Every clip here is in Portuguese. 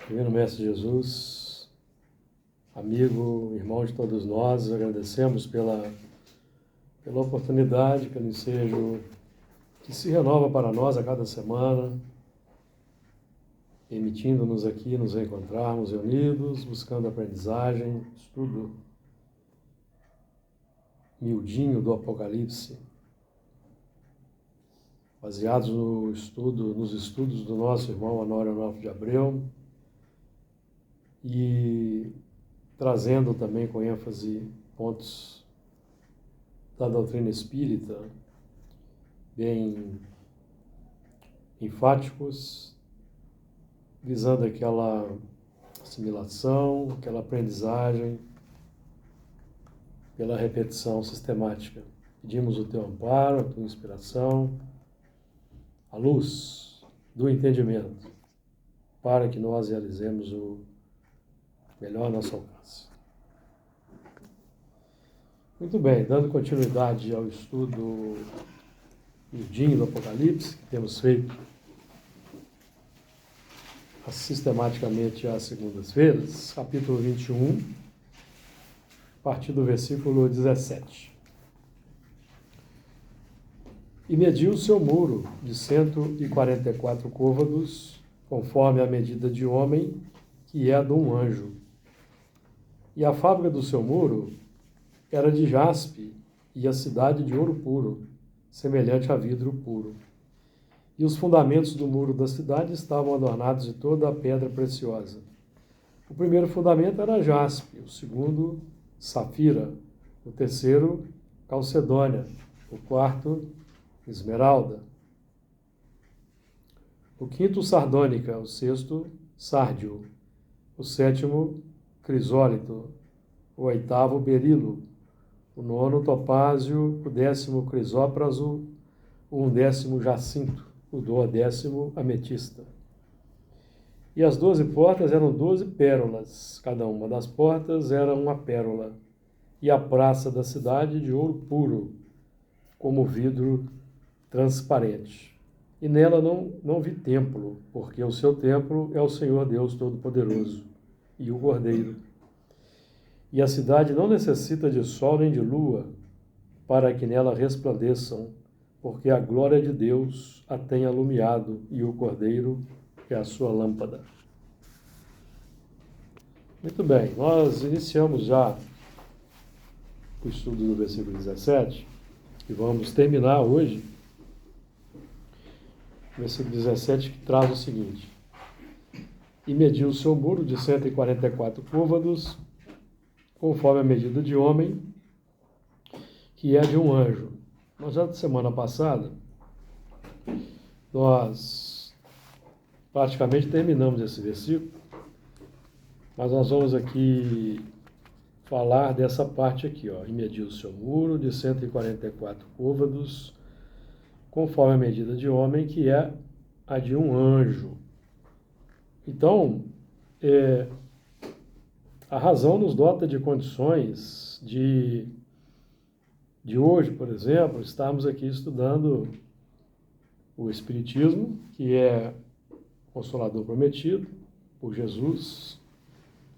Divino Mestre Jesus, amigo, irmão de todos nós, agradecemos pela oportunidade, pelo ensejo que se renova para nós a cada semana, permitindo-nos aqui nos encontrarmos reunidos, buscando aprendizagem, estudo miudinho do Apocalipse, baseados nos estudos do nosso irmão Honório Onofre de Abreu, e trazendo também com ênfase pontos da doutrina espírita bem enfáticos, visando aquela assimilação, aquela aprendizagem pela repetição sistemática. Pedimos o teu amparo, a tua inspiração, a luz do entendimento, para que nós realizemos o melhor ao nosso alcance. Muito bem, dando continuidade ao estudo miudinho do Apocalipse, que temos feito sistematicamente às segundas-feiras, capítulo 21, a partir do versículo 17. E mediu o seu muro de 144 côvados, conforme a medida de homem, que é a de um anjo. E a fábrica do seu muro era de jaspe, e a cidade de ouro puro, semelhante a vidro puro. E os fundamentos do muro da cidade estavam adornados de toda a pedra preciosa. O primeiro fundamento era jaspe, o segundo, safira, o terceiro, calcedônia, o quarto, esmeralda, o quinto, sardônica, o sexto, sárdio, o sétimo, crisólito, o oitavo, berilo, o nono, topázio, o décimo, crisópraso, o undécimo, jacinto, o duodécimo, ametista. E as 12 portas eram 12 pérolas, cada uma das portas era uma pérola, e a praça da cidade de ouro puro, como vidro transparente. E nela não vi templo, porque o seu templo é o Senhor Deus Todo-Poderoso e o Cordeiro. E a cidade não necessita de sol nem de lua, para que nela resplandeçam, porque a glória de Deus a tem alumiado, e o Cordeiro é a sua lâmpada. Muito bem, nós iniciamos já o estudo do versículo 17, e vamos terminar hoje o versículo 17, que traz o seguinte: e mediu o seu muro de 144 côvados, conforme a medida de homem, que é de um anjo. Nós já, semana passada, nós praticamente terminamos esse versículo, mas nós vamos aqui falar dessa parte aqui, ó. E mediu o seu muro de 144 côvados, conforme a medida de homem, que é a de um anjo. Então, a razão nos dota de condições de hoje, por exemplo, estarmos aqui estudando o Espiritismo, que é o Consolador prometido por Jesus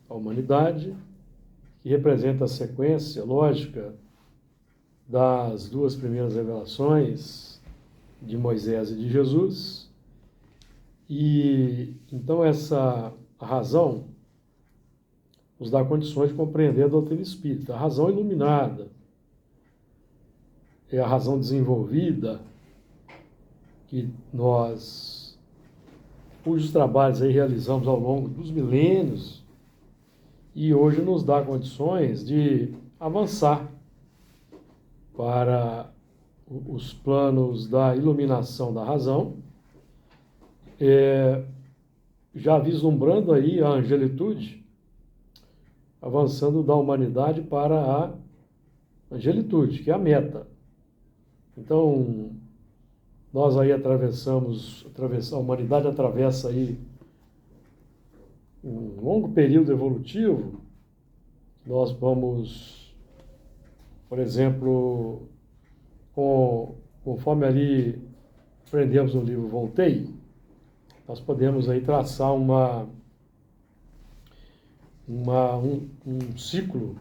à humanidade, que representa a sequência lógica das duas primeiras revelações de Moisés e de Jesus. E então essa razão nos dá condições de compreender a doutrina espírita. A razão iluminada é a razão desenvolvida cujos trabalhos aí realizamos ao longo dos milênios, e hoje nos dá condições de avançar para os planos da iluminação da razão, já vislumbrando aí a angelitude, avançando da humanidade para a angelitude, que é a meta. Então, nós aí a humanidade atravessa aí um longo período evolutivo. Nós vamos, por exemplo, conforme ali aprendemos no livro Voltei, nós podemos aí traçar uma um ciclo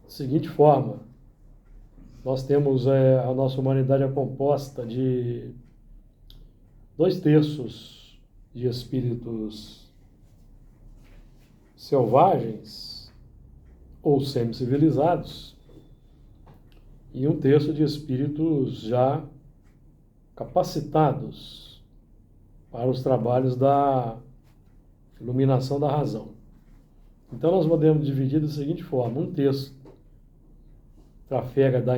da seguinte forma. Nós temos a nossa humanidade é composta de 2/3 de espíritos selvagens ou semi-civilizados e 1/3 de espíritos já capacitados para os trabalhos da iluminação da razão. Então nós podemos dividir da seguinte forma: 1/3 trafega da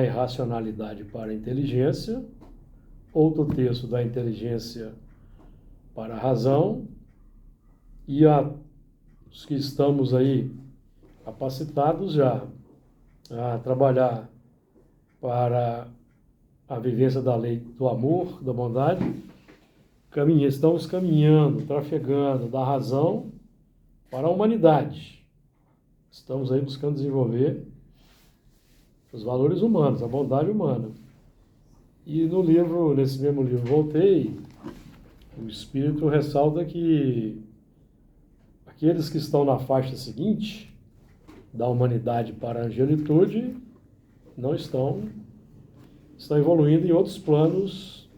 irracionalidade para a inteligência, outro terço da inteligência para a razão, e os que estamos aí capacitados já a trabalhar para a vivência da lei do amor, da bondade, estamos caminhando, trafegando da razão para a humanidade. Estamos aí buscando desenvolver os valores humanos, a bondade humana. E nesse mesmo livro, Voltei, o Espírito ressalta que aqueles que estão na faixa seguinte, da humanidade para a angelitude, não estão evoluindo em outros planos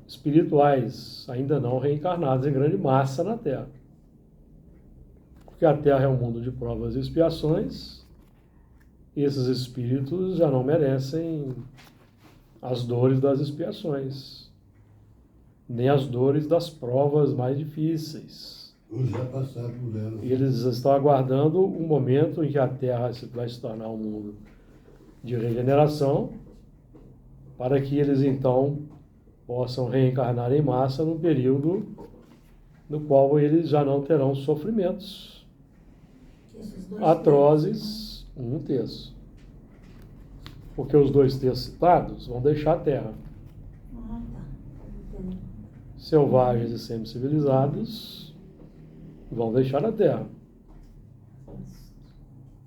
espirituais, ainda não reencarnados em grande massa na Terra. Porque a Terra é um mundo de provas e expiações, e esses espíritos já não merecem as dores das expiações, nem as dores das provas mais difíceis. Já passaram por elas. Eles estão aguardando o momento em que a Terra vai se tornar um mundo de regeneração, para que eles então possam reencarnar em massa num período no qual eles já não terão sofrimentos atrozes, 1/3. Porque os 2/3 citados vão deixar a Terra. Ah, tá. Entendi. Selvagens e semi-civilizados vão deixar a Terra.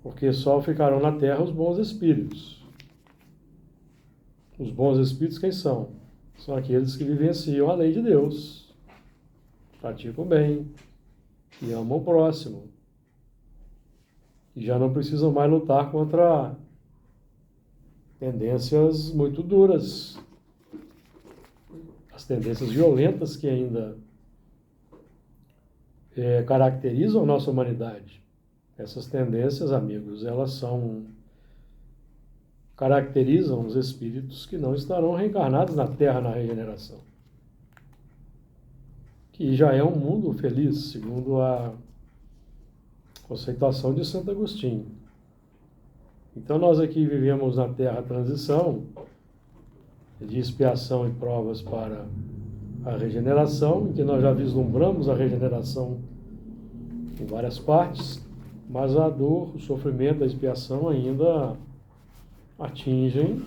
Porque só ficarão na Terra os bons espíritos. Os bons espíritos quem são? São aqueles que vivenciam a lei de Deus, praticam o bem e amam o próximo. E já não precisam mais lutar contra tendências muito duras, as tendências violentas que ainda caracterizam a nossa humanidade. Essas tendências, amigos, elas caracterizam os espíritos que não estarão reencarnados na Terra na regeneração. Que já é um mundo feliz, segundo a conceituação de Santo Agostinho. Então nós aqui vivemos na Terra a transição de expiação e provas para a regeneração, em que nós já vislumbramos a regeneração em várias partes, mas a dor, o sofrimento, a expiação ainda atingem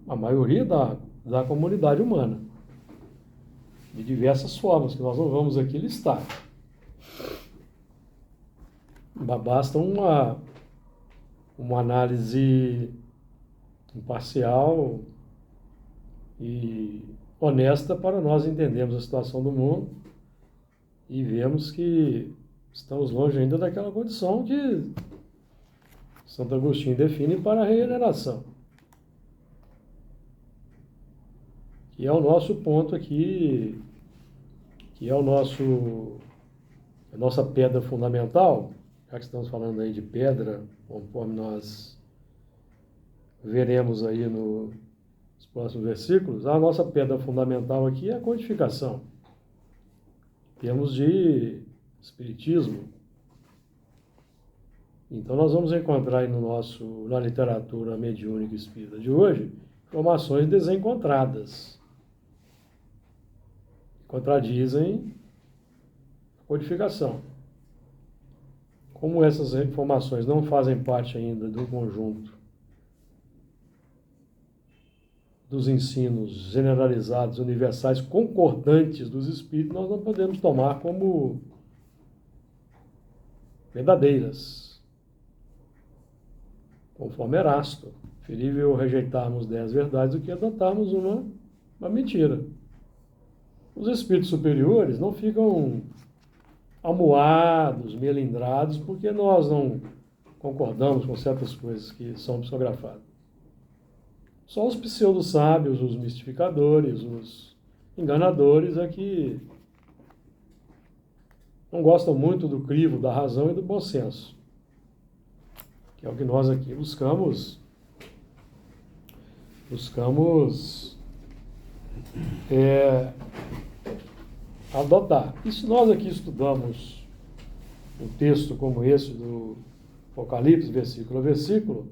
a maioria da comunidade humana, de diversas formas, que nós não vamos aqui listar. Basta uma análise imparcial e honesta para nós entendermos a situação do mundo e vemos que estamos longe ainda daquela condição que Santo Agostinho define para a regeneração. Que é o nosso ponto aqui, que é a nossa pedra fundamental, já que estamos falando aí de pedra, conforme nós veremos aí nos próximos versículos, a nossa pedra fundamental aqui é a codificação. Temos de espiritismo. Então nós vamos encontrar aí na literatura mediúnica espírita de hoje informações desencontradas, que contradizem a codificação. Como essas informações não fazem parte ainda do conjunto dos ensinos generalizados, universais, concordantes dos espíritos, nós não podemos tomar como verdadeiras. Conforme Erasto, preferível rejeitarmos 10 verdades do que adotarmos uma mentira. Os espíritos superiores não ficam amuados, melindrados, porque nós não concordamos com certas coisas que são psicografadas. Só os pseudo-sábios, os mistificadores, os enganadores é que não gostam muito do crivo da razão e do bom senso, que é o que nós aqui buscamos adotar. E se nós aqui estudamos um texto como esse do Apocalipse, versículo a versículo,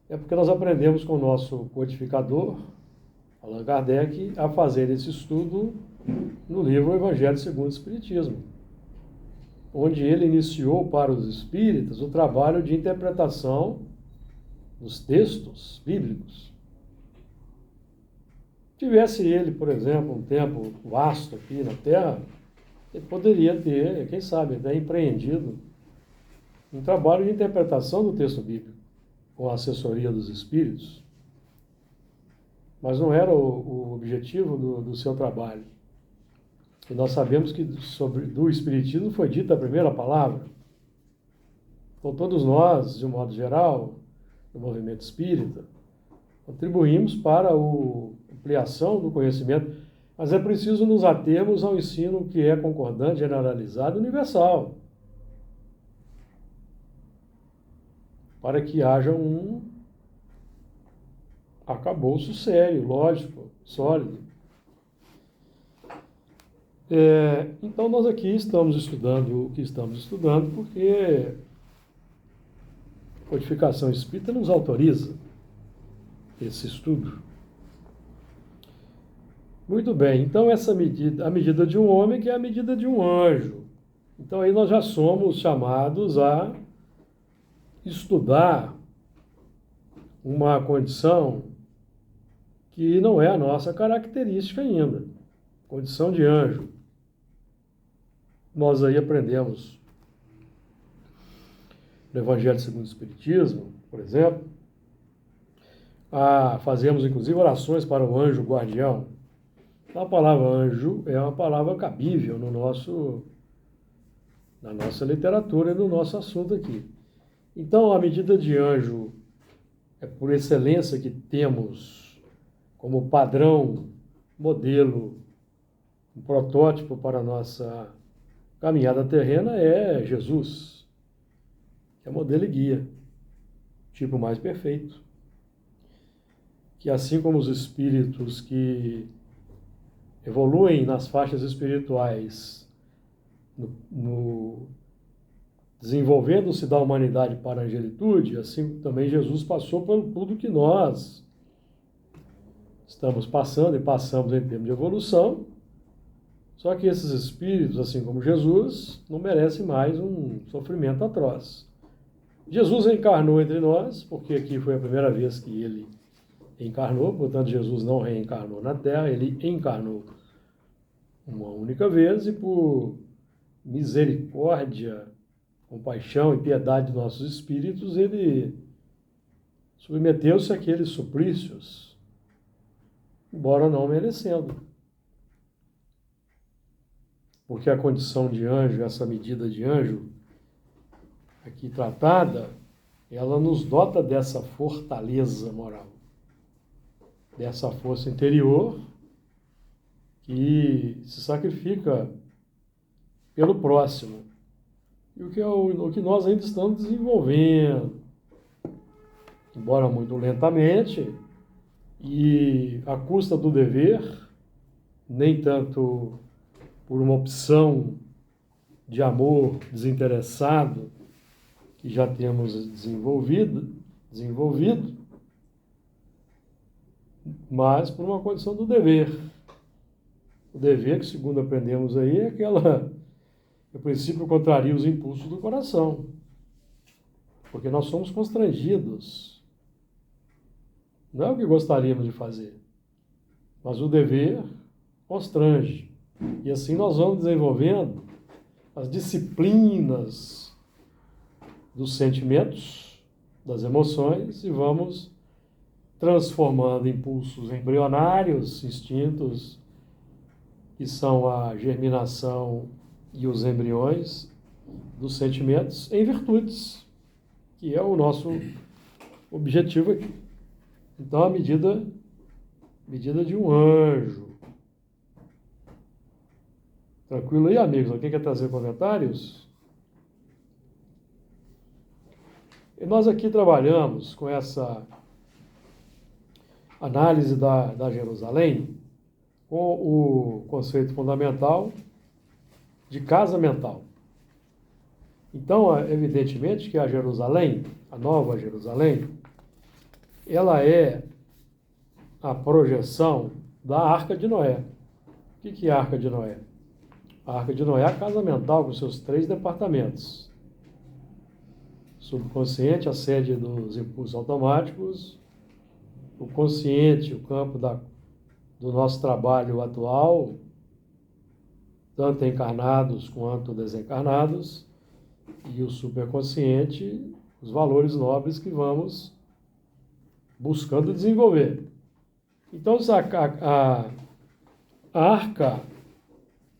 é porque nós aprendemos com o nosso codificador, Allan Kardec, a fazer esse estudo no livro Evangelho segundo o Espiritismo, onde ele iniciou para os espíritas o trabalho de interpretação dos textos bíblicos. Tivesse ele, por exemplo, um tempo vasto aqui na Terra, ele poderia ter, quem sabe, até empreendido um trabalho de interpretação do texto bíblico, com a assessoria dos espíritos, mas não era o objetivo do seu trabalho. E nós sabemos que do Espiritismo foi dita a primeira palavra. Então todos nós, de um modo geral, do movimento espírita, contribuímos para a ampliação do conhecimento, mas é preciso nos atermos ao ensino que é concordante, generalizado e universal, para que haja um arcabouço sério, lógico, sólido. Então nós aqui estamos estudando o que estamos estudando porque a codificação espírita nos autoriza esse estudo. Muito bem, então essa medida, a medida de um homem que é a medida de um anjo. Então aí nós já somos chamados a estudar uma condição que não é a nossa característica ainda, condição de anjo. Nós aí aprendemos no Evangelho segundo o Espiritismo, por exemplo, fazemos inclusive orações para o anjo guardião. A palavra anjo é uma palavra cabível na nossa literatura e no nosso assunto aqui. Então, a medida de anjo é por excelência que temos como padrão, modelo, um protótipo para a nossa caminhada terrena é Jesus, que é modelo e guia, tipo mais perfeito. Que assim como os espíritos que evoluem nas faixas espirituais, desenvolvendo-se da humanidade para a angelitude, assim também Jesus passou por tudo que nós estamos passando e passamos em termos de evolução, só que esses espíritos, assim como Jesus, não merecem mais um sofrimento atroz. Jesus encarnou entre nós, porque aqui foi a primeira vez que ele encarnou, portanto Jesus não reencarnou na Terra, ele encarnou uma única vez e por misericórdia, compaixão e piedade de nossos espíritos, ele submeteu-se àqueles suplícios, embora não merecendo. Porque a condição de anjo, essa medida de anjo aqui tratada, ela nos dota dessa fortaleza moral, dessa força interior que se sacrifica pelo próximo. E o que nós ainda estamos desenvolvendo, embora muito lentamente, e à custa do dever, nem tanto por uma opção de amor desinteressado que já temos desenvolvido, mas por uma condição do dever. O dever, que segundo aprendemos aí, é o princípio contraria os impulsos do coração, porque nós somos constrangidos. Não é o que gostaríamos de fazer, mas o dever constrange. E assim nós vamos desenvolvendo as disciplinas dos sentimentos, das emoções, e vamos transformando impulsos embrionários, instintos, que são a germinação e os embriões dos sentimentos em virtudes, que é o nosso objetivo aqui. Então, a medida de um anjo. Tranquilo aí, amigos? Alguém quer trazer comentários? E nós aqui trabalhamos com essa análise da Jerusalém com o conceito fundamental de casa mental. Então, evidentemente que a Jerusalém, a Nova Jerusalém, ela é a projeção da Arca de Noé. O que é a Arca de Noé? A Arca de Noé é a casa mental com seus 3 departamentos. Subconsciente, a sede dos impulsos automáticos, o consciente, o campo do nosso trabalho atual, tanto encarnados quanto desencarnados, e o superconsciente, os valores nobres que vamos buscando desenvolver. Então, a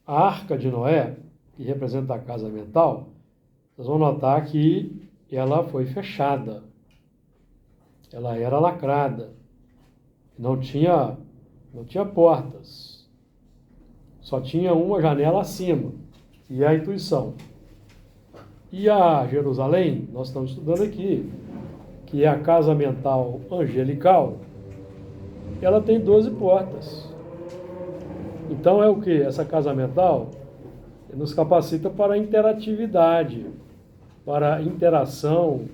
Arca de Noé, que representa a casa mental, vocês vão notar que ela foi fechada, ela era lacrada, não tinha portas, só tinha uma janela acima, que é a intuição. E a Jerusalém, nós estamos estudando aqui, que é a casa mental angelical, ela tem 12 portas. Então é o que? Essa casa mental nos capacita para a interatividade, para a interação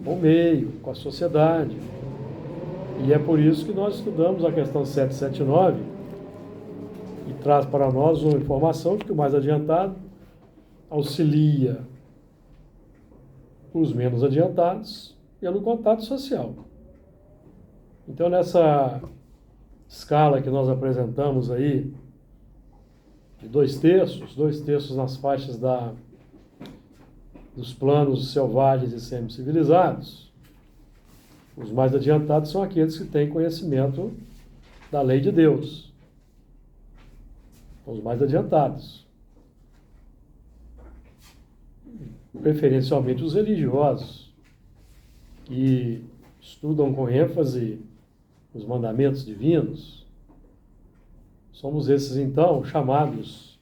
com o meio, com a sociedade. E é por isso que nós estudamos a questão 779 e traz para nós uma informação que o mais adiantado auxilia os menos adiantados pelo contato social. Então, nessa escala que nós apresentamos aí, de 2/3 nas faixas dos planos selvagens e semi-civilizados, os mais adiantados são aqueles que têm conhecimento da lei de Deus. Os mais adiantados. Preferencialmente os religiosos, que estudam com ênfase os mandamentos divinos. Somos esses, então, chamados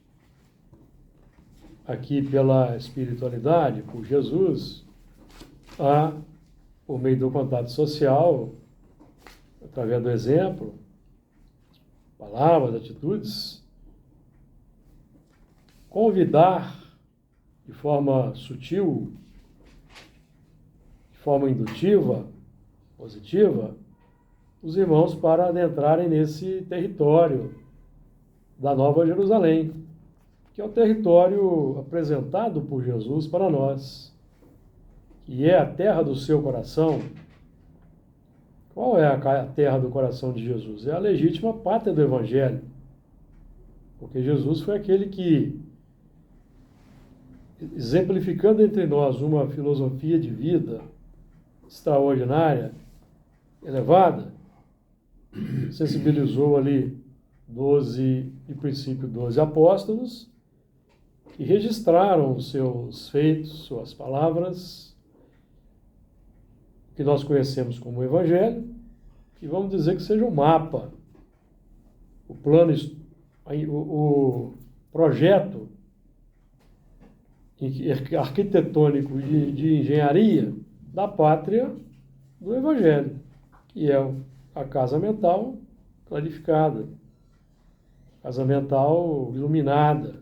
aqui pela espiritualidade, por Jesus, por meio do contato social, através do exemplo, palavras, atitudes, convidar de forma sutil, de forma indutiva, positiva, os irmãos para adentrarem nesse território da Nova Jerusalém, que é o território apresentado por Jesus para nós, que é a terra do seu coração. Qual é a terra do coração de Jesus? É a legítima pátria do Evangelho, porque Jesus foi aquele que, exemplificando entre nós uma filosofia de vida extraordinária, elevada, sensibilizou ali 12, em princípio 12 apóstolos, que registraram os seus feitos, suas palavras, que nós conhecemos como Evangelho, e vamos dizer que seja um mapa, o plano, o projeto arquitetônico de engenharia da pátria do Evangelho, que é a casa mental clarificada, casa mental iluminada,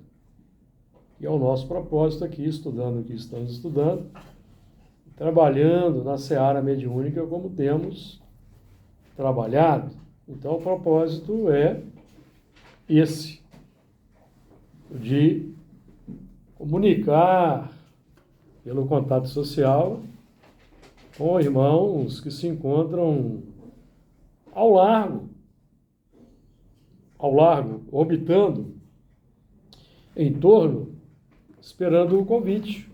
que é o nosso propósito aqui, estudando o que estamos estudando, trabalhando na seara mediúnica como temos trabalhado. Então, o propósito é esse, de comunicar pelo contato social com irmãos que se encontram ao largo, orbitando em torno, esperando o convite.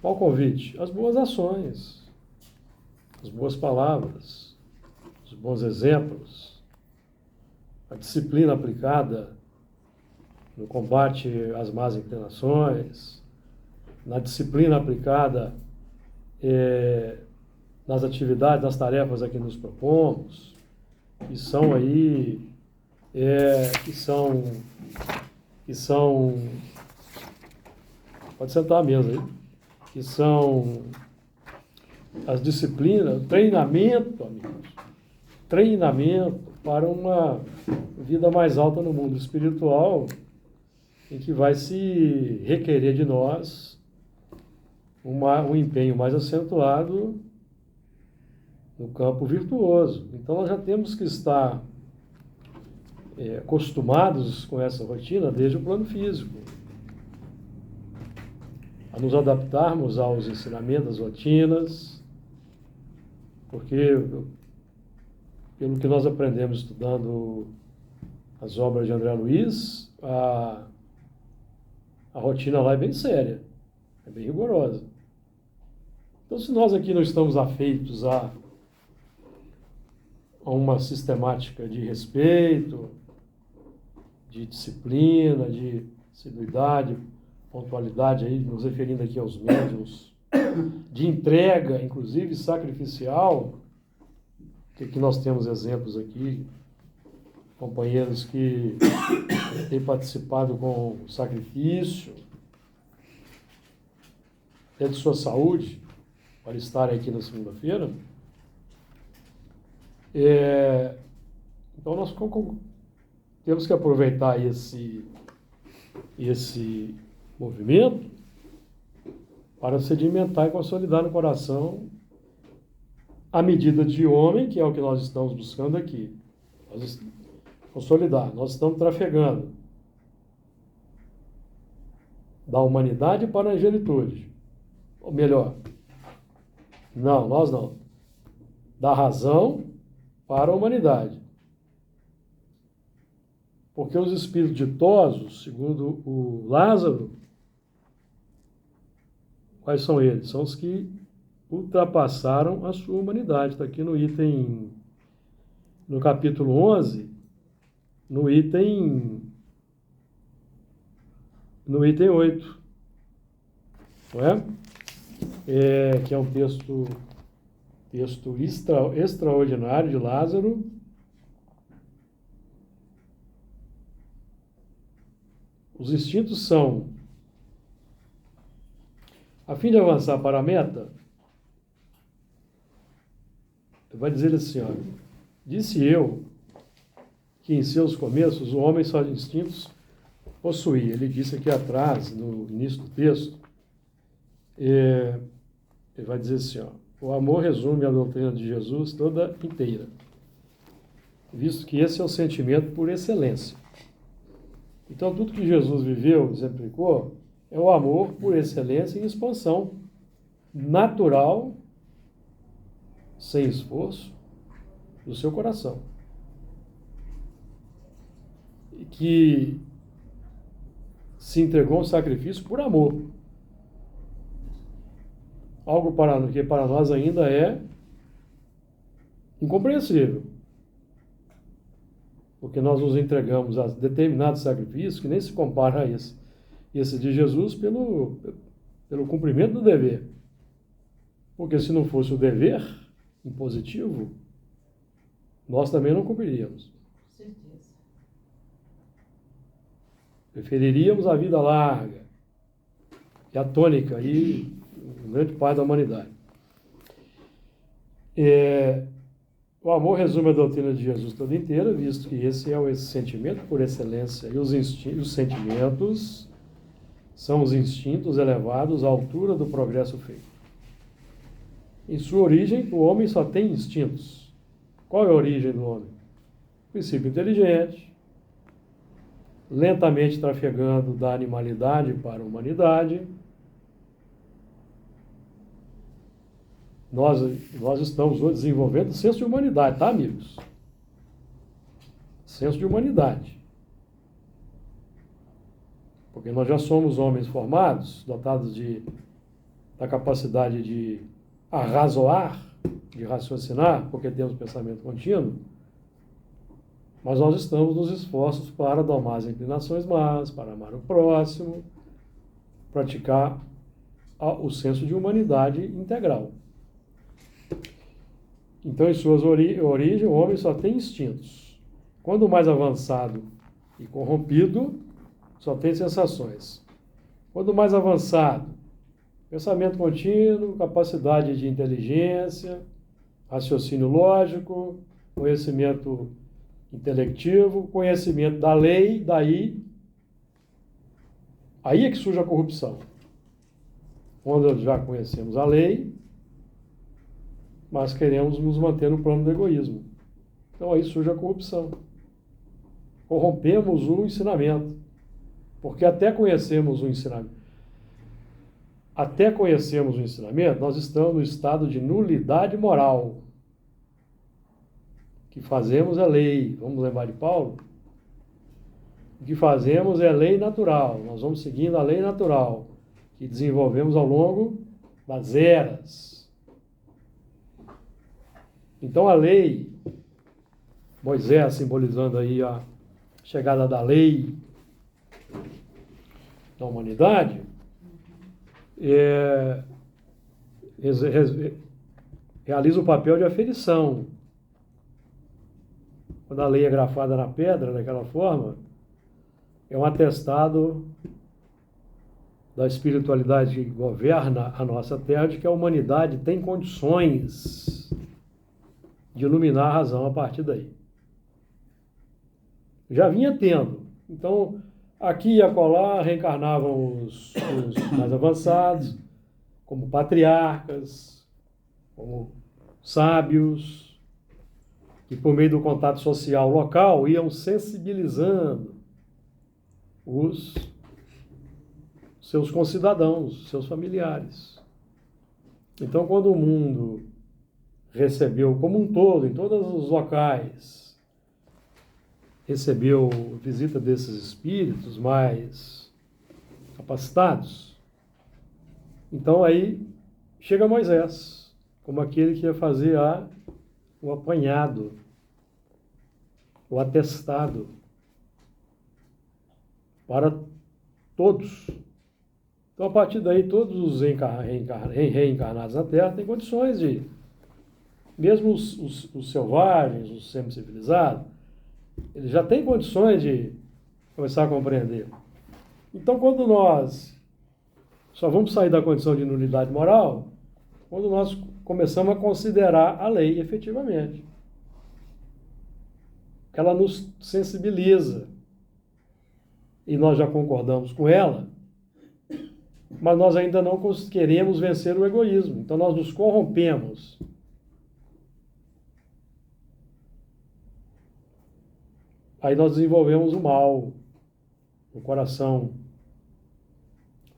Qual convite? As boas ações, as boas palavras, os bons exemplos, a disciplina aplicada no combate às más inclinações, na disciplina aplicada nas atividades, nas tarefas a que nos propomos, que são aí, que são, pode sentar à mesa aí, que são as disciplinas, treinamento, amigos, treinamento para uma vida mais alta no mundo espiritual, em que vai se requerer de nós um empenho mais acentuado no campo virtuoso. Então, nós já temos que estar acostumados com essa rotina desde o plano físico, a nos adaptarmos aos ensinamentos, às rotinas, porque, pelo que nós aprendemos estudando as obras de André Luiz, a rotina lá é bem séria, é bem rigorosa. Então, se nós aqui não estamos afeitos a uma sistemática de respeito, de disciplina, de assiduidade, pontualidade, aí, nos referindo aqui aos médiuns, de entrega, inclusive sacrificial, que nós temos exemplos aqui, companheiros que têm participado com sacrifício, até de sua saúde, para estarem aqui na segunda-feira. Então, nós temos que aproveitar esse movimento para sedimentar e consolidar no coração a medida de homem, que é o que nós estamos buscando aqui. Consolidar. Nós estamos trafegando da humanidade para a angelitude. Ou melhor, não, nós não. Da razão para a humanidade. Porque os espíritos ditosos, segundo o Lázaro, quais são eles? São os que ultrapassaram a sua humanidade. Está aqui no capítulo 11, no item 8, não é? Que é um texto extraordinário de Lázaro. Os instintos são, a fim de avançar para a meta, vai dizer assim, olha, disse eu que em seus começos o homem só instintos possuía. Ele disse aqui atrás, no início do texto, ele vai dizer assim, ó, o amor resume a doutrina de Jesus toda inteira, visto que esse é o sentimento por excelência. Então, tudo que Jesus viveu, exemplificou, é o amor por excelência em expansão natural, sem esforço, do seu coração. E que se entregou um sacrifício por amor. Algo que para nós ainda é incompreensível. Porque nós nos entregamos a determinados sacrifícios que nem se compara a esse de Jesus pelo cumprimento do dever. Porque se não fosse o dever impositivo, nós também não cumpriríamos. Com certeza. Preferiríamos a vida larga, que é a tônica aí, o grande pai da humanidade. O amor resume a doutrina de Jesus toda inteira, visto que esse é esse sentimento por excelência. E os sentimentos são os instintos elevados à altura do progresso feito. Em sua origem, o homem só tem instintos. Qual é a origem do homem? Princípio inteligente, lentamente trafegando da animalidade para a humanidade. Nós estamos hoje desenvolvendo o senso de humanidade, tá, amigos? Senso de humanidade. Porque nós já somos homens formados, dotados da capacidade de arrazoar, de raciocinar, porque temos pensamento contínuo. Mas nós estamos nos esforços para domar as inclinações más, para amar o próximo, praticar o senso de humanidade integral. Então, em suas origens, o homem só tem instintos. Quando mais avançado e corrompido, só tem sensações. Quando mais avançado, pensamento contínuo, capacidade de inteligência, raciocínio lógico, conhecimento intelectivo, conhecimento da lei, aí é que surge a corrupção. Quando já conhecemos a lei, mas queremos nos manter no plano do egoísmo. Então aí surge a corrupção. Corrompemos o ensinamento. Porque até conhecermos o ensinamento, nós estamos no estado de nulidade moral. O que fazemos é lei. Vamos lembrar de Paulo? O que fazemos é lei natural. Nós vamos seguindo a lei natural, que desenvolvemos ao longo das eras. Então a lei, Moisés simbolizando aí a chegada da lei da humanidade, realiza o papel de aferição. Quando a lei é grafada na pedra, daquela forma, é um atestado da espiritualidade que governa a nossa terra, de que a humanidade tem condições de iluminar a razão a partir daí. Já vinha tendo. Então, aqui e acolá reencarnavam os mais avançados, como patriarcas, como sábios, que por meio do contato social local iam sensibilizando os seus concidadãos, seus familiares. Então, quando o mundo recebeu como um todo, em todos os locais, recebeu visita desses espíritos mais capacitados, então aí chega Moisés, como aquele que ia fazer o apanhado, o atestado para todos. Então, a partir daí, todos os reencarnados na Terra têm condições de, mesmo os selvagens, os semi-civilizados, eles já têm condições de começar a compreender. Então, quando nós só vamos sair da condição de nulidade moral, quando nós começamos a considerar a lei efetivamente. Ela nos sensibiliza. E nós já concordamos com ela, mas nós ainda não queremos vencer o egoísmo. Então nós nos corrompemos. Aí nós desenvolvemos o mal no coração.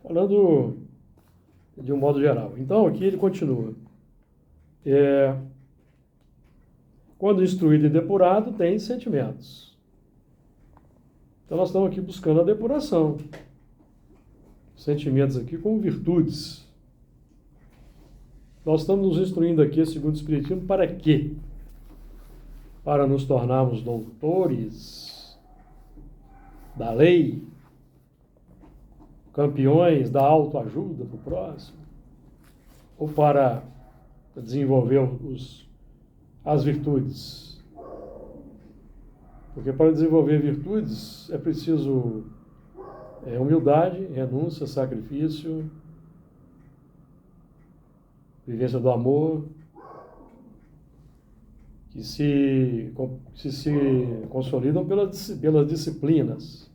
Falando de um modo geral. Então aqui ele continua. Quando instruído e depurado, tem sentimentos. Então nós estamos aqui buscando a depuração. Sentimentos aqui como virtudes. Nós estamos nos instruindo aqui, segundo o Espiritismo, para quê? Para nos tornarmos doutores da lei, campeões da autoajuda para o próximo, ou para desenvolver as virtudes. Porque para desenvolver virtudes é preciso humildade, renúncia, sacrifício, vivência do amor, que se consolidam pelas disciplinas.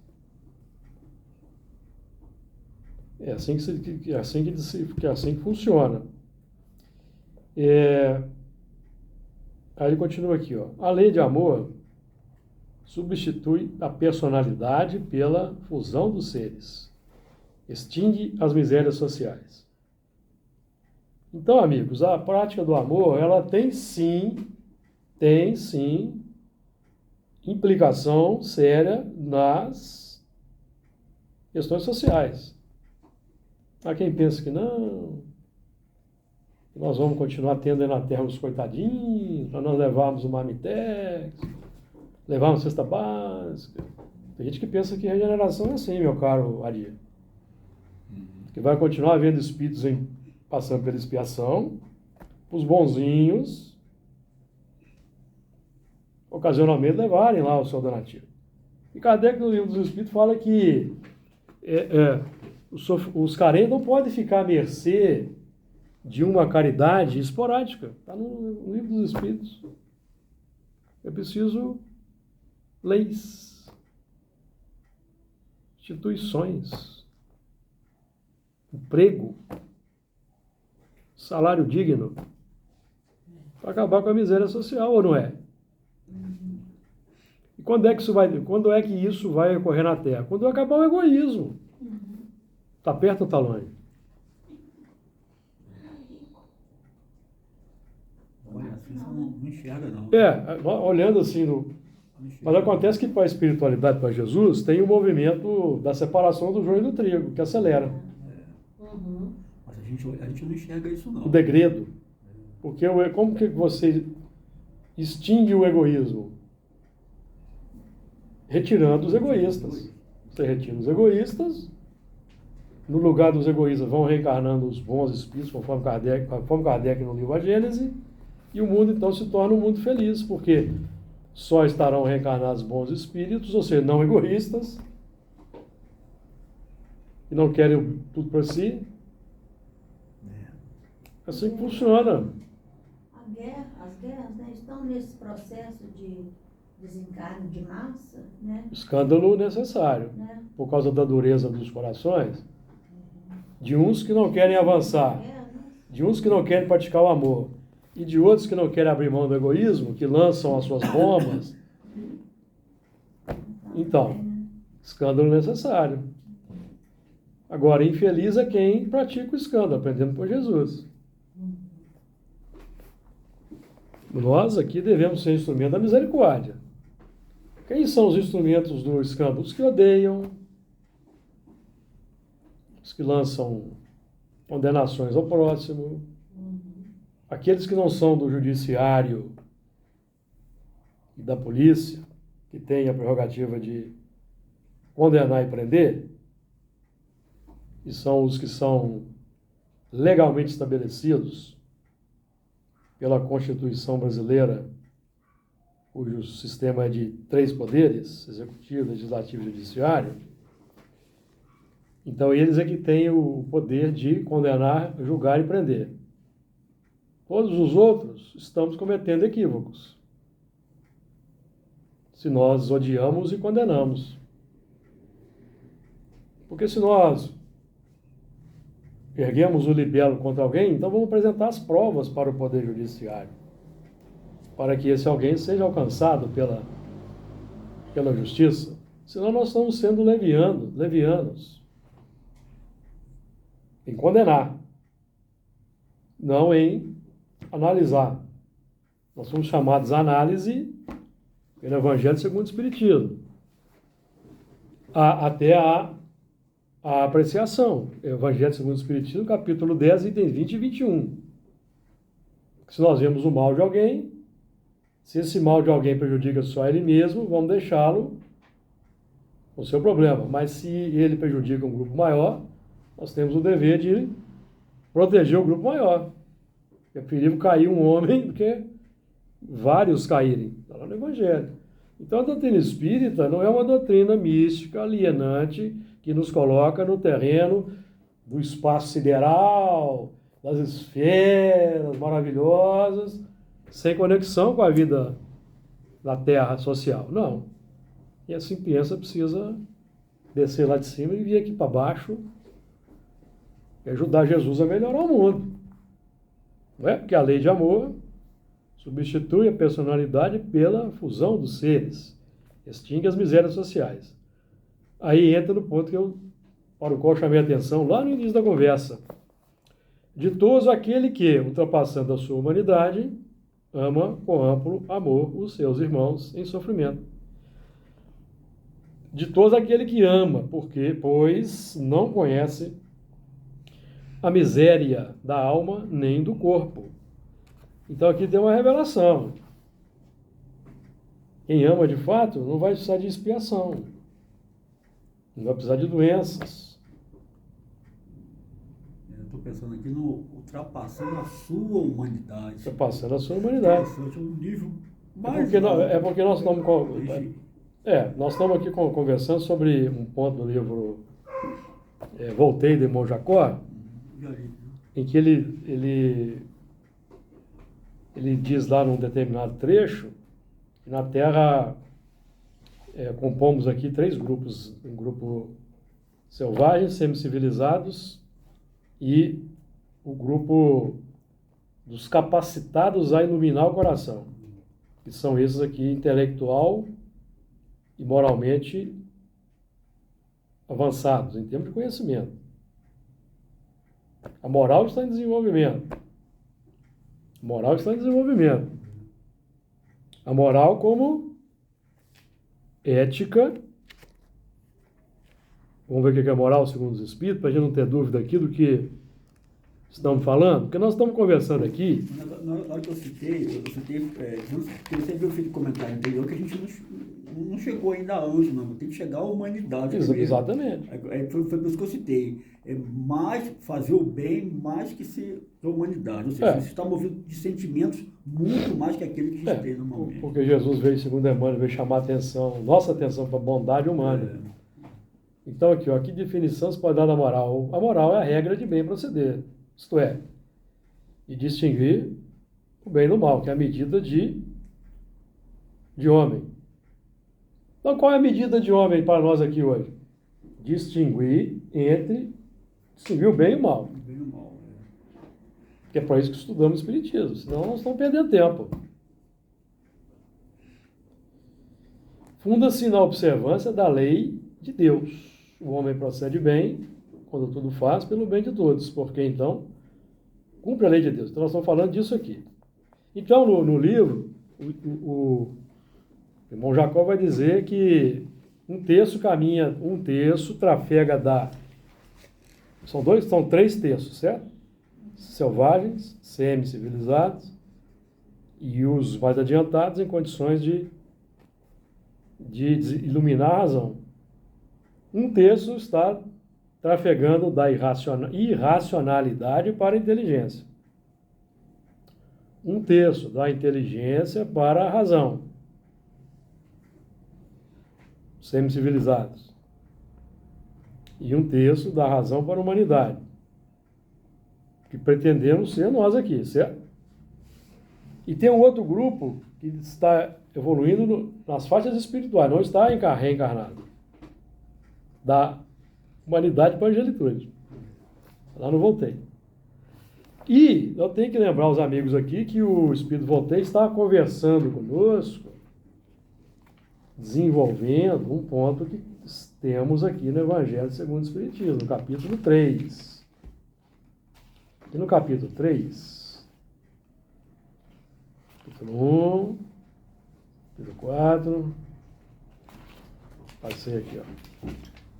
É assim que funciona. Aí ele continua aqui, ó. A lei de amor substitui a personalidade pela fusão dos seres. Extingue as misérias sociais. Então, amigos, a prática do amor, ela tem sim implicação séria nas questões sociais. Há quem pensa que não, nós vamos continuar tendo aí na Terra os coitadinhos, para nós levarmos o marmitex, levar uma cesta básica. Tem gente que pensa que regeneração é assim, meu caro Ari. Que vai continuar havendo espíritos passando pela expiação, os bonzinhos, ocasionalmente levarem lá o seu donativo. E Kardec, no Livro dos Espíritos, fala que os carentes não podem ficar à mercê de uma caridade esporádica. Está no Livro dos Espíritos. É preciso leis, instituições, emprego, salário digno, para acabar com a miséria social, ou não é? E quando é que isso vai ocorrer na Terra? Quando acabar o egoísmo. Está perto ou está longe? Olha, assim você não enxerga, não. Olhando assim Mas acontece que para a espiritualidade, para Jesus, tem o movimento da separação do joio e do trigo, que acelera. Mas a gente não enxerga isso, não. O degredo. Porque como que você extingue o egoísmo? Retirando os egoístas. Você retira os egoístas, no lugar dos egoístas vão reencarnando os bons espíritos, conforme Kardec no livro A Gênese, e o mundo então se torna um mundo feliz, porque só estarão reencarnados bons espíritos, ou seja, não egoístas, que não querem tudo para si. Assim que funciona. As guerras, né, estão nesse processo de desencarne de massa, né? Escândalo necessário, Né? por causa da dureza dos corações, de uns que não querem avançar, de uns que não querem praticar o amor, e de outros que não querem abrir mão do egoísmo, que lançam as suas bombas. Então, escândalo necessário. Agora, infeliz é quem pratica o escândalo, aprendendo por Jesus. Nós aqui devemos ser instrumento da misericórdia. Quem são os instrumentos do escândalo? Os que odeiam, os que lançam condenações ao próximo, aqueles que não são do judiciário e da polícia, que têm a prerrogativa de condenar e prender, e são os que são legalmente estabelecidos pela Constituição brasileira, cujo sistema é de 3 poderes, executivo, legislativo e judiciário. Então eles é que têm o poder de condenar, julgar e prender. Todos os outros estamos cometendo equívocos, se nós odiamos e condenamos. Porque se nós erguemos o libelo contra alguém, então vamos apresentar as provas para o Poder Judiciário, para que esse alguém seja alcançado pela justiça. Senão nós estamos sendo levianos em condenar, não em analisar. Nós somos chamados a análise pelo Evangelho segundo o Espiritismo, até a apreciação. Evangelho segundo o Espiritismo, capítulo 10, itens 20 e 21. Se nós vemos o mal de alguém, se esse mal de alguém prejudica só ele mesmo, vamos deixá-lo com o seu problema. Mas se ele prejudica um grupo maior, nós temos o dever de proteger o grupo maior. É preferível cair um homem do que vários caírem. Está lá no Evangelho. Então a doutrina espírita não é uma doutrina mística, alienante, que nos coloca no terreno do espaço sideral, das esferas maravilhosas, sem conexão com a vida da Terra social. Não. E assim pensa, precisa descer lá de cima e vir aqui para baixo e ajudar Jesus a melhorar o mundo. Não é? Porque a lei de amor substitui a personalidade pela fusão dos seres, extingue as misérias sociais. Aí entra no ponto para o qual eu chamei a atenção lá no início da conversa. Ditoso aquele que, ultrapassando a sua humanidade, ama com amplo amor os seus irmãos em sofrimento. Ditoso aquele que ama, pois não conhece a miséria da alma nem do corpo. Então aqui tem uma revelação. Quem ama de fato não vai precisar de expiação, não vai precisar de doenças. Eu estou pensando aqui no ultrapassando a sua humanidade. Ultrapassando a sua humanidade. Interessante, um nível É mais porque nós estamos Esse- nós estamos aqui conversando sobre um ponto do livro Voltei de Monjacó, em que ele diz lá num determinado trecho que na Terra compomos aqui 3 grupos: um grupo selvagens, semicivilizados, e o grupo dos capacitados a iluminar o coração, que são esses aqui, intelectual e moralmente avançados em termos de conhecimento. A moral está em desenvolvimento. A moral está em desenvolvimento. A moral como ética. Vamos ver o que é moral segundo os Espíritos, para a gente não ter dúvida aqui do que estamos falando. Porque nós estamos conversando aqui. Na hora que eu citei, porque você viu o filho comentário anterior que a gente não chegou ainda a anjo, não. Tem que chegar à humanidade. Exatamente. Foi por isso que eu citei. É mais fazer o bem mais que ser da humanidade. Ou seja, você está movido de sentimentos muito mais que aquele que a gente tem no momento. Porque Jesus veio, segundo Emmanuel, veio chamar a atenção, nossa atenção para a bondade humana. Então aqui, ó, que definição se pode dar da moral? A moral é a regra de bem proceder. Isto é, e distinguir o bem do mal, que é a medida de homem. Então, qual é a medida de homem para nós aqui hoje? Distinguir o bem e o mal. Que é para isso que estudamos Espiritismo, senão nós estamos perdendo tempo. Funda-se na observância da lei de Deus. O homem procede bem, quando tudo faz, pelo bem de todos, porque então cumpre a lei de Deus. Então nós estamos falando disso aqui. Então no livro, o irmão Jacó vai dizer que um terço trafega são 3 terços, certo? Selvagens, semi-civilizados, e os mais adiantados em condições de iluminar a razão. Um terço está trafegando da irracionalidade para a inteligência. Um terço da inteligência para a razão. Semi-civilizados. E um terço da razão para a humanidade. Que pretendemos ser nós aqui, certo? E tem um outro grupo que está evoluindo nas faixas espirituais, não está reencarnado. Da humanidade para a angelitude. Lá no Voltei. E eu tenho que lembrar os amigos aqui que o Espírito Voltei está conversando conosco, desenvolvendo um ponto que temos aqui no Evangelho segundo o Espiritismo, no capítulo 3. E no capítulo 3, capítulo 1, capítulo 4, passei aqui, ó.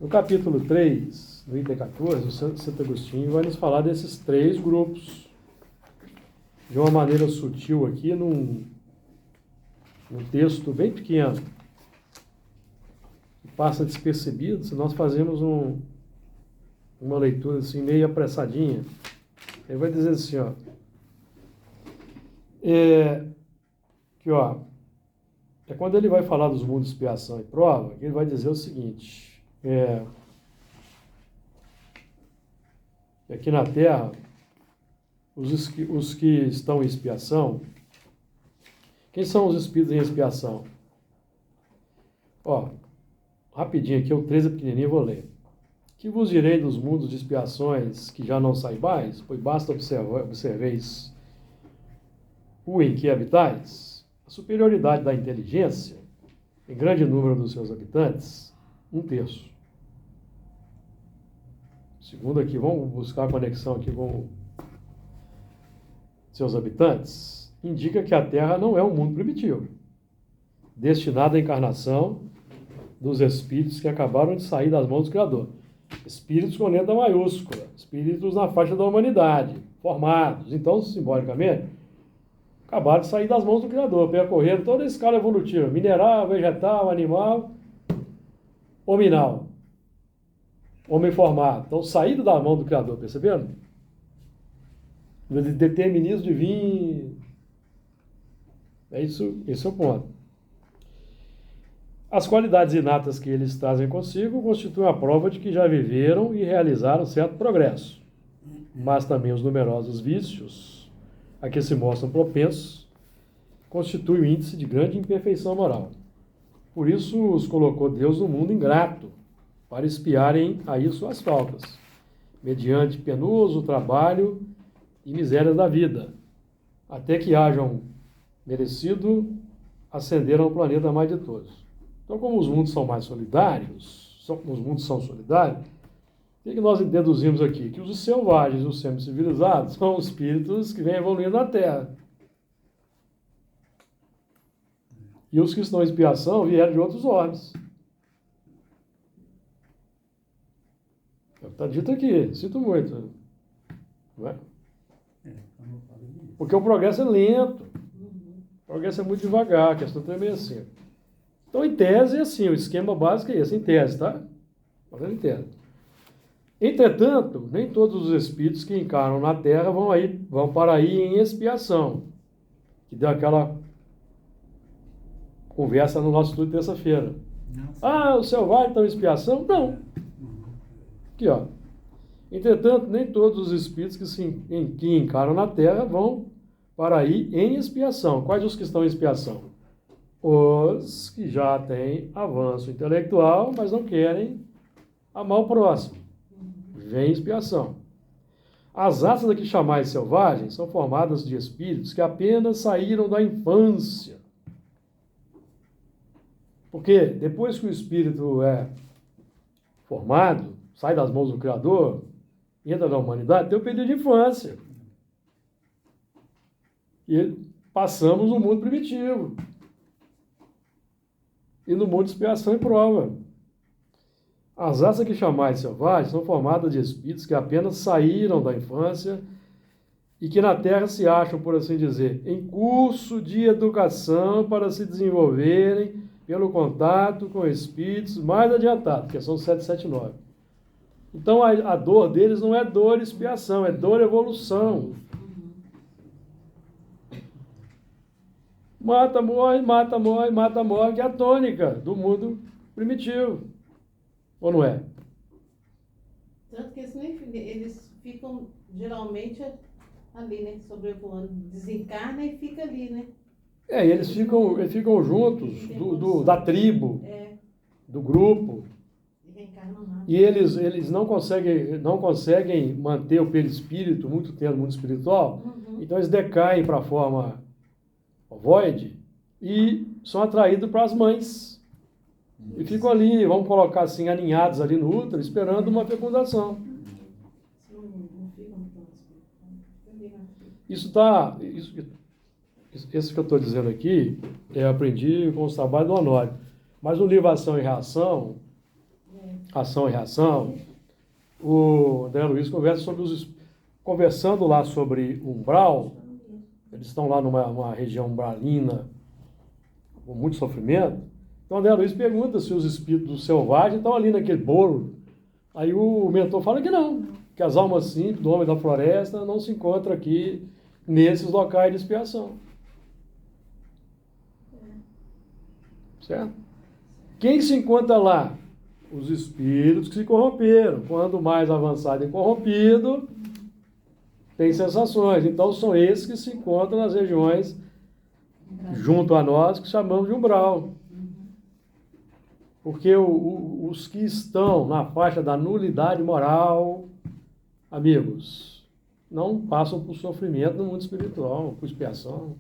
No capítulo 3, no item 14, o Santo Agostinho vai nos falar desses 3 grupos, de uma maneira sutil aqui, num texto bem pequeno, que passa despercebido se nós fazemos uma leitura assim, meio apressadinha. Ele vai dizer assim, ó, que ó, é quando ele vai falar dos mundos de expiação e prova, que ele vai dizer o seguinte, aqui na Terra, os que estão em expiação, quem são os espíritos em expiação? Ó, rapidinho aqui, o 13 é pequenininho, eu vou ler. Que vos direi dos mundos de expiações que já não saibais, pois basta observeis o em que habitais, a superioridade da inteligência, em grande número dos seus habitantes, 1/3. Segundo aqui, vamos buscar a conexão aqui com seus habitantes, indica que a Terra não é um mundo primitivo, destinado à encarnação dos espíritos que acabaram de sair das mãos do Criador. Espíritos com letra maiúscula, espíritos na faixa da humanidade, formados. Então, simbolicamente, acabaram de sair das mãos do Criador, percorreram toda a escala evolutiva, mineral, vegetal, animal, hominal, homem formado. Então, saíram da mão do Criador, perceberam? Determinismo divino. É isso, esse é o ponto. As qualidades inatas que eles trazem consigo constituem a prova de que já viveram e realizaram certo progresso. Mas também os numerosos vícios a que se mostram propensos constituem o índice de grande imperfeição moral. Por isso os colocou Deus no mundo ingrato, para espiarem aí suas faltas, mediante penoso trabalho e misérias da vida, até que hajam merecido ascender ao planeta mais de todos. Então, como os mundos são mais solidários, o que nós deduzimos aqui? Que os selvagens, os semi-civilizados, são os espíritos que vêm evoluindo na Terra. E os que estão em expiação vieram de outros orbes. Está dito aqui, sinto muito. Não é? Porque o progresso é lento. O progresso é muito devagar, a questão também é assim. Então, em tese, é assim, o esquema básico é esse, em tese, tá? Fazendo em tese. Entretanto, nem todos os espíritos que encarnam na Terra vão para aí em expiação. Que deu aquela conversa no nosso estudo de terça-feira. Ah, o selvagem está em expiação? Não. Aqui, ó. Entretanto, nem todos os espíritos que encarnam na Terra vão para aí em expiação. Quais os que estão em expiação? Os que já têm avanço intelectual, mas não querem amar o próximo. Vem expiação. As raças aqui chamadas selvagens são formadas de espíritos que apenas saíram da infância. Porque depois que o espírito é formado, sai das mãos do Criador, entra na humanidade, tem o período de infância. E passamos no mundo primitivo. E no mundo de expiação e prova. As raças que chamais selvagens são formadas de espíritos que apenas saíram da infância e que na Terra se acham, por assim dizer, em curso de educação para se desenvolverem pelo contato com espíritos mais adiantados, que são os 779. Então a dor deles não é dor expiação, é dor evolução. Mata, morre, mata, morre, mata, morre, que é a tônica do mundo primitivo. Ou não é? Tanto que eles ficam geralmente ali, né? Sobrevoando, desencarna e fica ali, né? Eles ficam juntos da tribo, do grupo. E eles não conseguem manter o perispírito muito tempo no mundo espiritual. Então eles decaem para a forma ovoide e são atraídos para as mães. E ficam ali, vamos colocar assim, aninhados ali no útero, esperando uma fecundação. Isso que eu estou dizendo aqui, eu aprendi com os trabalhos do Honório. Mas no livro Ação e Reação, o André Luiz conversando lá sobre umbral. Eles estão lá numa região umbralina, com muito sofrimento. Então, André Luiz pergunta se os espíritos selvagens estão ali naquele bolo. Aí o mentor fala que não, que as almas simples do homem da floresta não se encontram aqui nesses locais de expiação. Certo? Quem se encontra lá? Os espíritos que se corromperam. Quando mais avançado e corrompido, tem sensações. Então, são esses que se encontram nas regiões junto a nós, que chamamos de umbral. Porque os que estão na faixa da nulidade moral, amigos, não passam por sofrimento no mundo espiritual, por expiação.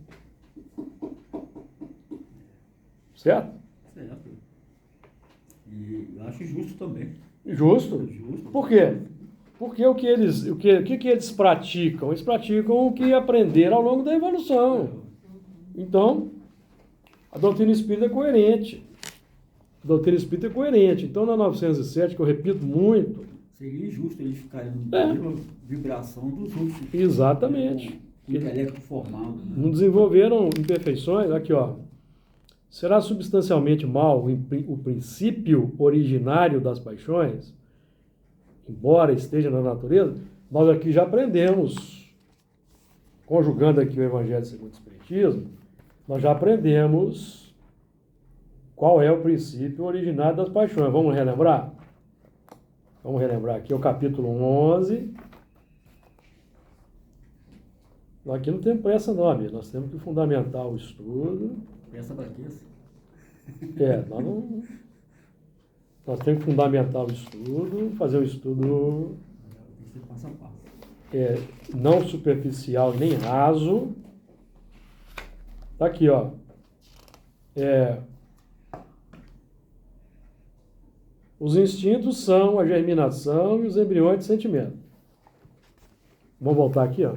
Certo? Certo. E eu acho justo também. Justo? Justo. Por quê? Porque o que eles praticam? Eles praticam o que aprenderam ao longo da evolução. Então, a doutrina espírita é coerente. A doutrina espírita é coerente. Então, na 907, que eu repito muito... Seria injusto eles ficarem na mesma vibração dos outros. Exatamente. intelecto formado. Né? Não desenvolveram imperfeições. Aqui, ó. Será substancialmente mal o princípio originário das paixões, embora esteja na natureza? Nós aqui já aprendemos, conjugando aqui o Evangelho segundo o Espiritismo, nós já aprendemos qual é o princípio originário das paixões. Vamos relembrar? Vamos relembrar aqui o capítulo 11. Aqui não temos pressa não, amigo. Nós temos que fundamentar o estudo. Pressa para quê? Nós temos que fundamentar o estudo, fazer um estudo Passo a passo. não superficial nem raso. Tá aqui, ó. Os instintos são a germinação e os embriões de sentimento. Vamos voltar aqui, ó.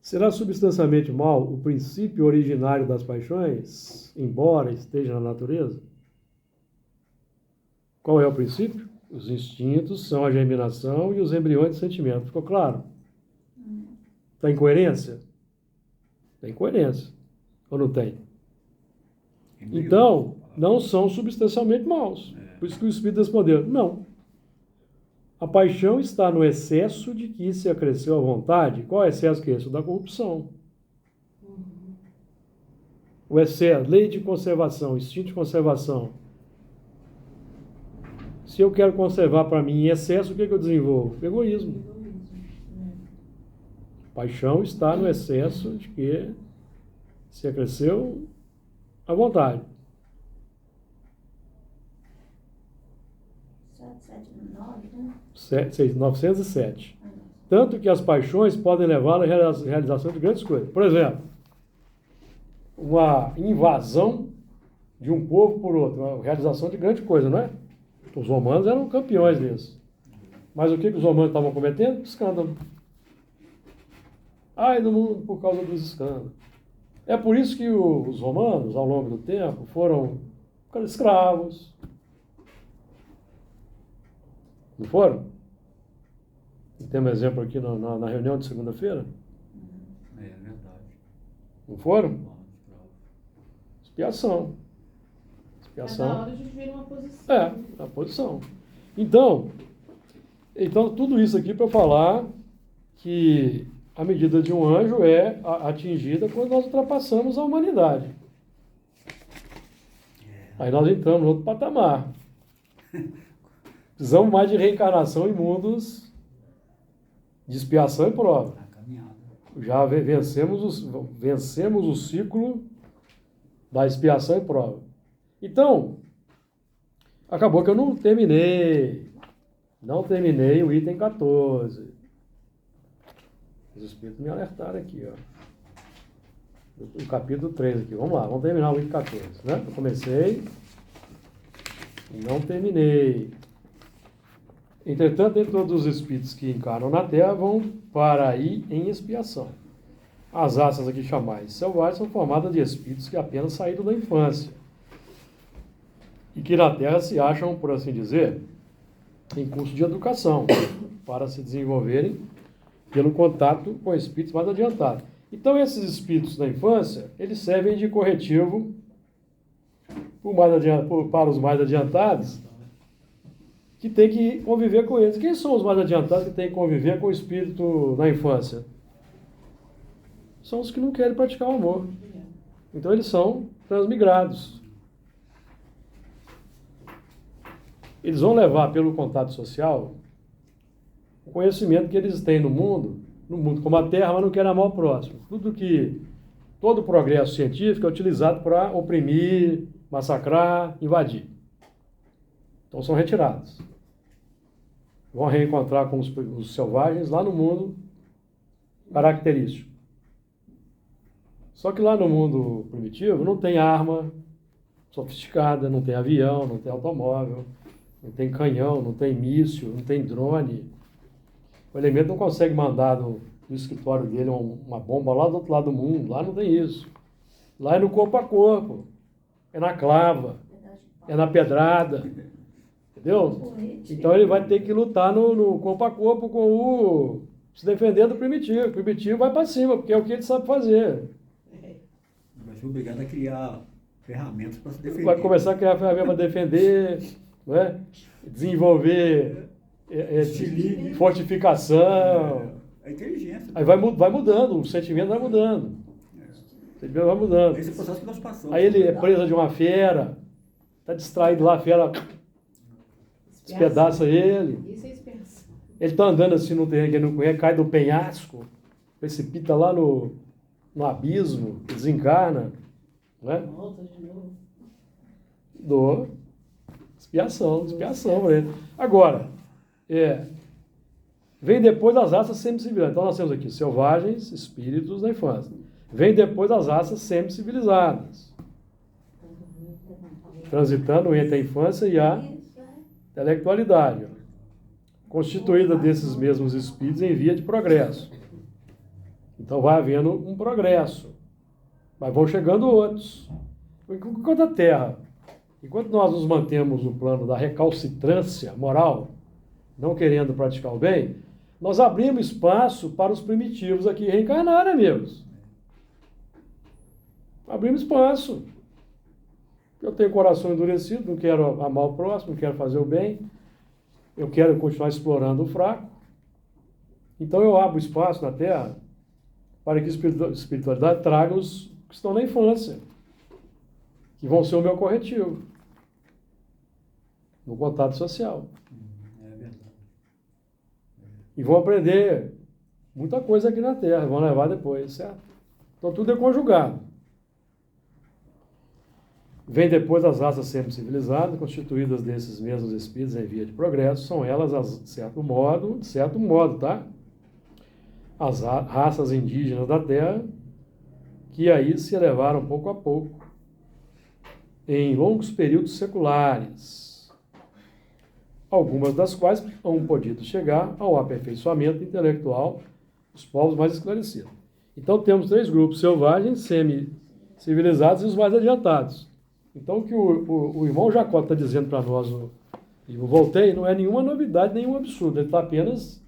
Será substancialmente mal o princípio originário das paixões, embora esteja na natureza? Qual é o princípio? Os instintos são a germinação e os embriões de sentimento. Ficou claro? Está em coerência? Tem coerência. Ou não tem? Então, não são substancialmente maus. Por isso que o Espírito respondeu, não. A paixão está no excesso de que se acresceu à vontade. Qual é o excesso que é esse? O da corrupção. O excesso, lei de conservação, instinto de conservação. Se eu quero conservar para mim em excesso, o que eu desenvolvo? O egoísmo. Paixão está no excesso de que se acresceu à vontade. 907. Tanto que as paixões podem levá-lo à realização de grandes coisas. Por exemplo, uma invasão de um povo por outro, a realização de grande coisa, não é? Os romanos eram campeões nisso. Mas o que os romanos estavam cometendo? Escândalo. Ai do mundo por causa dos escândalos. É por isso que os romanos, ao longo do tempo, foram escravos. Não foram? Temos um exemplo aqui na reunião de segunda-feira. É verdade. Não foram? Expiação. Cada hora a gente vira uma posição. A posição. Então tudo isso aqui para falar que a medida de um anjo é atingida quando nós ultrapassamos a humanidade. Aí nós entramos no outro patamar. Precisamos mais de reencarnação em mundos de expiação e prova. Já vencemos o ciclo da expiação e prova. Então, acabou que eu não terminei o item 14. Os espíritos me alertaram aqui, ó. O capítulo 3 aqui. Vamos lá, vamos terminar o item 14, né? Eu comecei e não terminei. Entretanto, nem todos os espíritos que encarnam na Terra vão para aí em expiação. As raças aqui chamadas selvagens são formadas de espíritos que apenas saíram da infância e que na Terra se acham, por assim dizer, em curso de educação, para se desenvolverem pelo contato com espíritos mais adiantados. Então, esses espíritos da infância, eles servem de corretivo para os mais adiantados, que tem que conviver com eles. Quem são os mais adiantados que têm que conviver com o espírito na infância? São os que não querem praticar o amor. Então eles são transmigrados. Eles vão levar pelo contato social o conhecimento que eles têm no mundo como a Terra, mas não querem amar o próximo. Todo o progresso científico é utilizado para oprimir, massacrar, invadir. Então são retirados. Vão reencontrar com os selvagens lá no mundo característico. Só que lá no mundo primitivo não tem arma sofisticada, não tem avião, não tem automóvel, não tem canhão, não tem míssil, não tem drone. O elemento não consegue mandar no escritório dele uma bomba lá do outro lado do mundo. Lá não tem isso. Lá é no corpo a corpo. É na clava. É na pedrada. Entendeu? Então ele vai ter que lutar no corpo a corpo com Se defender do primitivo. O primitivo vai para cima, porque é o que ele sabe fazer. Vai ser obrigado a criar ferramentas para se defender. Vai começar a criar ferramentas para defender, não é? Desenvolver fortificação. A inteligência. Aí vai mudando, o sentimento vai mudando. O sentimento vai mudando. Esse é o processo que nós passamos. Aí ele é preso de uma fera, está distraído lá, a fera despedaça ele. Isso é expiação. Ele está andando assim no terreno que ele não conhece, cai do penhasco, precipita lá no abismo, desencarna. Né? Volta de novo. Dor. Expiação para ele. Agora, vem depois das raças semi-civilizadas. Então nós temos aqui selvagens, espíritos da infância. Vem depois das raças semi-civilizadas. Transitando entre a infância e a intelectualidade. Constituída desses mesmos espíritos em via de progresso. Então vai havendo um progresso. Mas vão chegando outros. Enquanto a Terra, enquanto nós nos mantemos no plano da recalcitrância moral, não querendo praticar o bem, nós abrimos espaço para os primitivos aqui reencarnarem, amigos. Abrimos espaço. Eu tenho coração endurecido, não quero amar o próximo, não quero fazer o bem, eu quero continuar explorando o fraco. Então eu abro espaço na Terra para que a espiritualidade traga os que estão na infância, que vão ser o meu corretivo no contato social. É verdade. E vão aprender muita coisa aqui na Terra, vão levar depois, certo? Então tudo é conjugado. Vem depois as raças sempre civilizadas, constituídas desses mesmos espíritos em via de progresso, são elas, de certo modo, tá? As raças indígenas da Terra, que aí se elevaram pouco a pouco, em longos períodos seculares, algumas das quais hão podido chegar ao aperfeiçoamento intelectual dos povos mais esclarecidos. Então temos 3 grupos: selvagens, semi-civilizados e os mais adiantados. Então o que o irmão Jacó está dizendo para nós no livro Voltei não é nenhuma novidade, nenhum absurdo, ele está apenas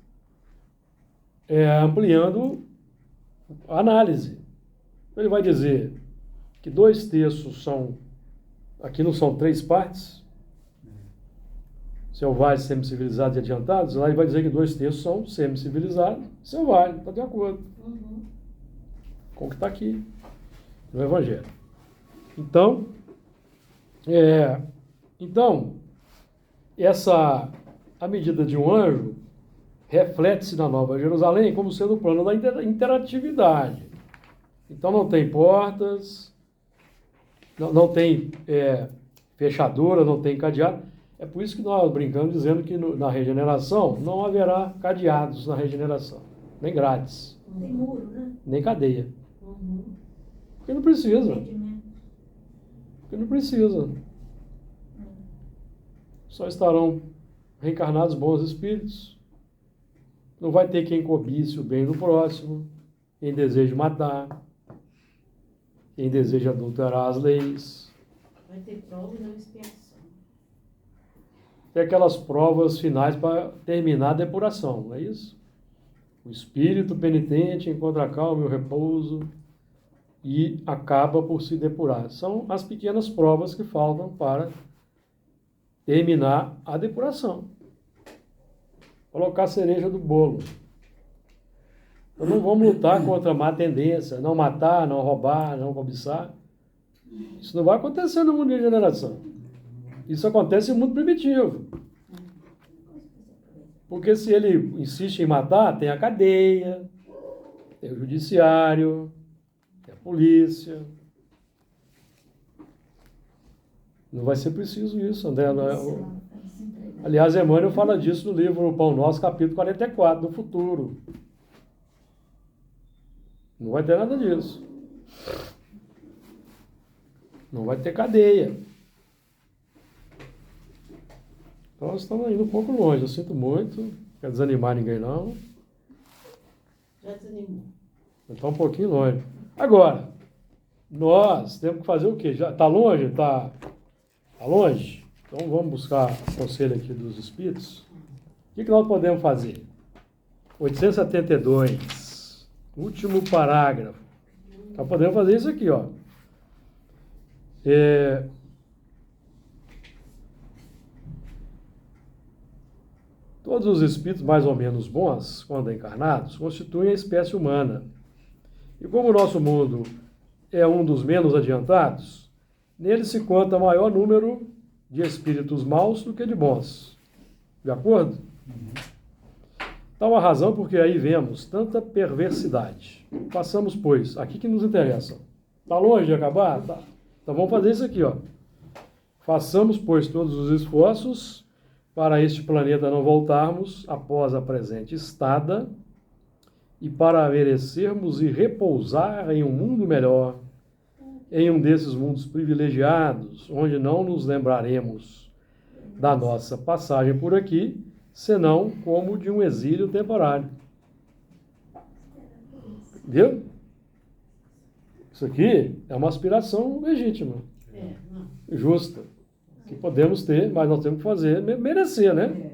ampliando a análise. Ele vai dizer que 2 terços são, aqui não são 3 partes, selvagens, semi-civilizados e adiantados, lá ele vai dizer que 2 terços são semi-civilizados e selvagens, está de acordo com o que está aqui no Evangelho. Então, a medida de um anjo reflete-se na Nova Jerusalém como sendo o plano da interatividade. Então não tem portas, não tem fechadura, não tem cadeado. É por isso que nós brincamos dizendo que na regeneração não haverá cadeados na regeneração, nem grades. Não tem muro, né? Nem cadeia. Porque não precisa. Porque não precisa. Só estarão reencarnados bons espíritos. Não vai ter quem cobice o bem do próximo, quem deseja matar, quem deseja adulterar as leis. Vai ter prova e não expiação. Tem aquelas provas finais para terminar a depuração, não é isso? O espírito penitente encontra a calma e o repouso e acaba por se depurar. São as pequenas provas que faltam para terminar a depuração. Colocar a cereja do bolo. Então não vamos lutar contra a má tendência, não matar, não roubar, não cobiçar. Isso não vai acontecer no mundo de regeneração. Isso acontece no mundo primitivo. Porque se ele insiste em matar, tem a cadeia, tem o judiciário, tem a polícia. Não vai ser preciso isso, André. Aliás, Emmanuel fala disso no livro O Pão Nosso, capítulo 44, do futuro. Não vai ter nada disso. Não vai ter cadeia. Então nós estamos indo um pouco longe, eu sinto muito. Não quero desanimar ninguém, não. Já desanimou. Está um pouquinho longe. Agora, nós temos que fazer o quê? Já está longe? Está longe? Então vamos buscar conselho aqui dos espíritos. O que nós podemos fazer? 872, último parágrafo. Então podemos fazer isso aqui, ó. Todos os espíritos mais ou menos bons, quando encarnados, constituem a espécie humana. E como o nosso mundo é um dos menos adiantados, nele se conta maior número de espíritos maus do que de bons. De acordo? Tal a razão porque aí vemos tanta perversidade. Passamos, pois, aqui que nos interessa. Está longe de acabar? Tá. Então vamos fazer isso aqui, ó. Façamos, pois, todos os esforços para este planeta não voltarmos após a presente estada e para merecermos e repousar em um mundo melhor, em um desses mundos privilegiados, onde não nos lembraremos da nossa passagem por aqui, senão como de um exílio temporário. Viu? Isso aqui é uma aspiração legítima, justa, que podemos ter, mas nós temos que fazer, merecer, né?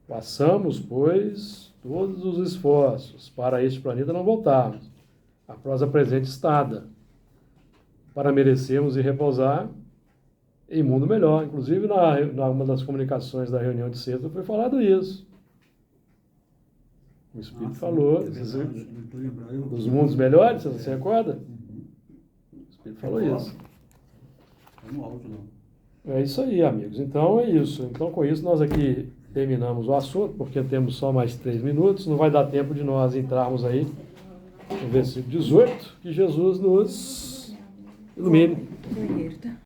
Façamos, pois, todos os esforços para este planeta não voltarmos após a presente estada, para merecermos e repousar em mundo melhor. Inclusive, na uma das comunicações da reunião de sexta foi falado isso. O Espírito falou dos mundos melhores, você se recorda? O Espírito falou isso. É isso aí, amigos. Então, é isso. Então, com isso, nós aqui terminamos o assunto, porque temos só mais 3 minutos. Não vai dar tempo de nós entrarmos aí no versículo 18, que Jesus nos ilumine.